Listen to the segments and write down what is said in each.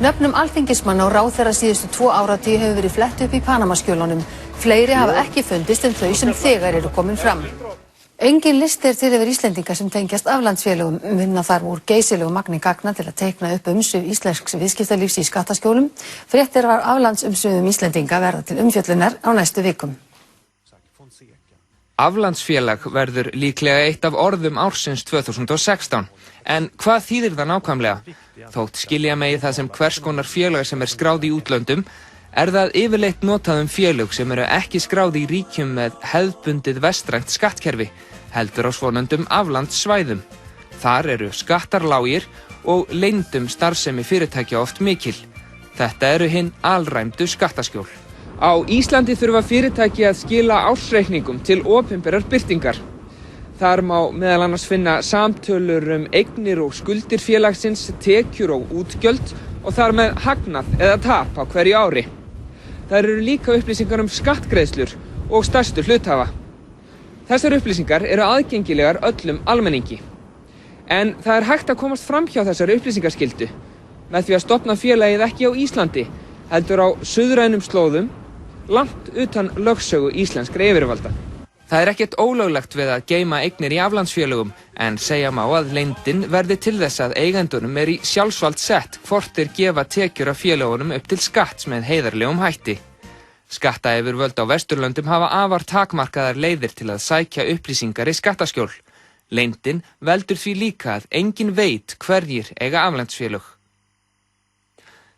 Nöfnum alþingismanna og ráðherra síðustu 2 áratugi hefur verið flett upp í Panamaskjölunum. Fleiri hafa ekki fundist en þau sem þegar eru komin fram. Engin listi til yfir Íslendinga sem tengjast aflandsfélögum. Vinna þarf úr geysilegu magni gagna til að teikna upp umsvif íslensks viðskiptalífs í skattaskjólum. Fréttir af aflandsumsvifum Íslendinga verða til umfjöllunar á næstu vikum. Aflandsfélag verður líklega eitt af orðum ársins 2016. En hvað þýðir það nákvæmlega? Þótt skilja megi það sem hvers konar félag sem skráð í útlöndum, það yfirleitt notað félög sem eru ekki skráð í ríkjum með hefðbundið vestrænt skattkerfi, heldur á svonefndum aflandssvæðum. Þar eru skattar lágir og leyndum starfsemi fyrirtækja oft mikil. Þetta eru hin alræmdu skattaskjól. Á Íslandi þurfa fyrirtæki að skila ársreikningum til opinberar birtingar. Þar má meðal annars finna samtölur eignir og skuldir félagsins, tekjur og útgjöld og þar með hagnað eða tap á hverju ári. Þar eru líka upplýsingar skattgreiðslur og stærstu hluthafa. Þessar upplýsingar eru aðgengilegar öllum almenningi. En það hægt að komast fram hjá þessari upplýsingaskyldu með því að stofna félagið ekki á Íslandi, heldur á suðrænum slóðum, langt utan lögsögu íslenskra yfirvalda. Það ekkert ólöglegt við að geyma eignir í aflandsfélögum, en segja má að leyndin verði til þess að eigendunum í sjálfsvald sett hvort þeir gefa tekjur af félögunum upp til skatts með heiðarlegum hætti. Skattayfirvöld á Vesturlöndum hafa afar takmarkaðar leiðir til að sækja upplýsingar í skattaskjól. Leyndin veldur því líka að enginn veit hverjir eiga aflandsfélög.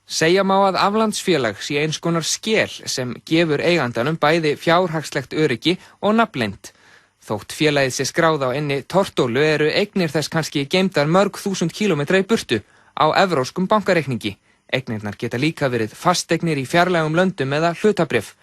Segja má að aflandsfélag sé eins konar skel sem gefur eigandanum bæði fjárhagslegt öryggi og nafnleynd. Þótt félagið sé skráð á einni tortólu eru eignir þess kannski geymdar mörg þúsund kílómetra í burtu á evrópskum bankareikningi. Eignirnar geta líka verið fasteignir í fjarlægum löndum eða hlutabréf.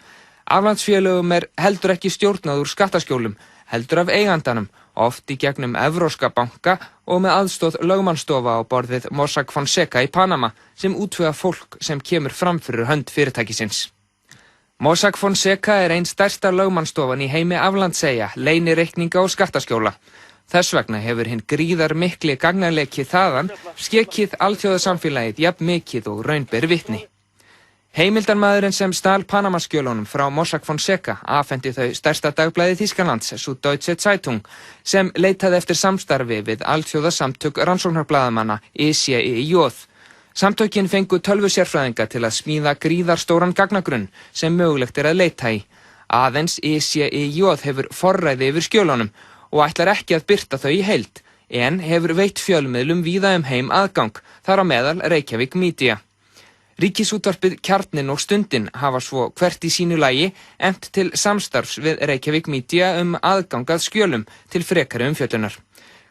Aflandsfélögum heldur ekki stjórnað úr skattaskjólum, heldur af eigandanum, oft í gegnum evrópska banka og með aðstoð lögmannsstofa á borð við Mossack Fonseca í Panama sem útvega fólk sem kemur fram fyrir hönd fyrirtækisins. Mossack Fonseca ein stærsta lögmannsstofan í heimi aflandseyja, leynireikninga og skattaskjóla. Þess vegna hefur hinn gríðar mikli gagnaleki þaðan skekkið alþjóðasamfélagið jafn mikið og raun ber vitni. Heimildarmaðurinn sem stal Panamaskjölunum frá Mossack Fonseca afhenti þau stærsta dagblaði Þýskalands, Süddeutsche Zeitung, sem leitaði eftir samstarfi við alþjóðasamtök rannsóknarblaðamanna ICIJ. Samtökin fengu tölvusérfræðinga til að smíða gríðarstóran gagnagrunn sem mögulegt að leita í. Aðeins ICIJ hefur forræði yfir skjölunum og ætlar ekki að birta þau í heild, en hefur veitt fjölmiðlum víða heim aðgang, þar á meðal Reykjavík Media. Ríkisútvarpið Kjarninn og Stundin hafa svo hvert í sínu lagi efnt til samstarfs við Reykjavík Media aðgang að skjölum til frekari umfjöllunar.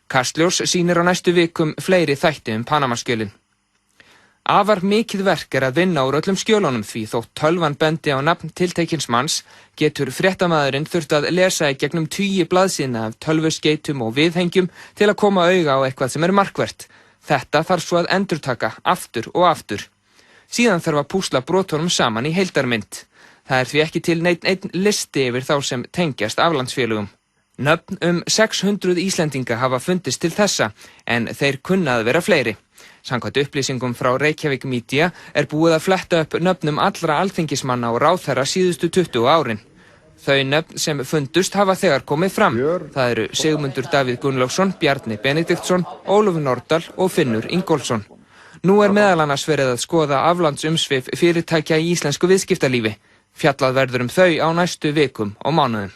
Kastljós sýnir á næstu vikum fleiri þætti Panamaskjölin. Afar mikið verk að vinna úr öllum skjölunum því þótt tölvan bendi á nafn tiltekins manns getur fréttamaðurinn þurft að lesa í gegnum tugi blaðsíðna af tölvuskeytum og viðhengjum til að koma auga á eitthvað sem markvert. Þetta þarf svo að endurtaka aftur og aftur. Síðan þarf að púsla brotunum saman í heildarmynd. Það því ekki til einn listi yfir þá sem tengjast aflandsfélögum. Nöfn 600 Íslendinga hafa fundist til þessa, en þeir kunna að vera fleiri. Samkvæmt upplýsingum frá Reykjavík Media búið að fletta upp nöfnum allra alþingismanna og ráðherra síðustu 20 árin. Þau nöfn sem fundust hafa þegar komið fram. Það eru Sigmundur Davíð Gunnlaugsson, Bjarni Benediktsson, Ólafur Nordal og Finnur Ingólfsson. Nú meðal annars verið að skoða aflandsumsvif fyrirtækja í íslensku viðskiptalífi. Fjallað verður þau á næstu vikum og mánuðum.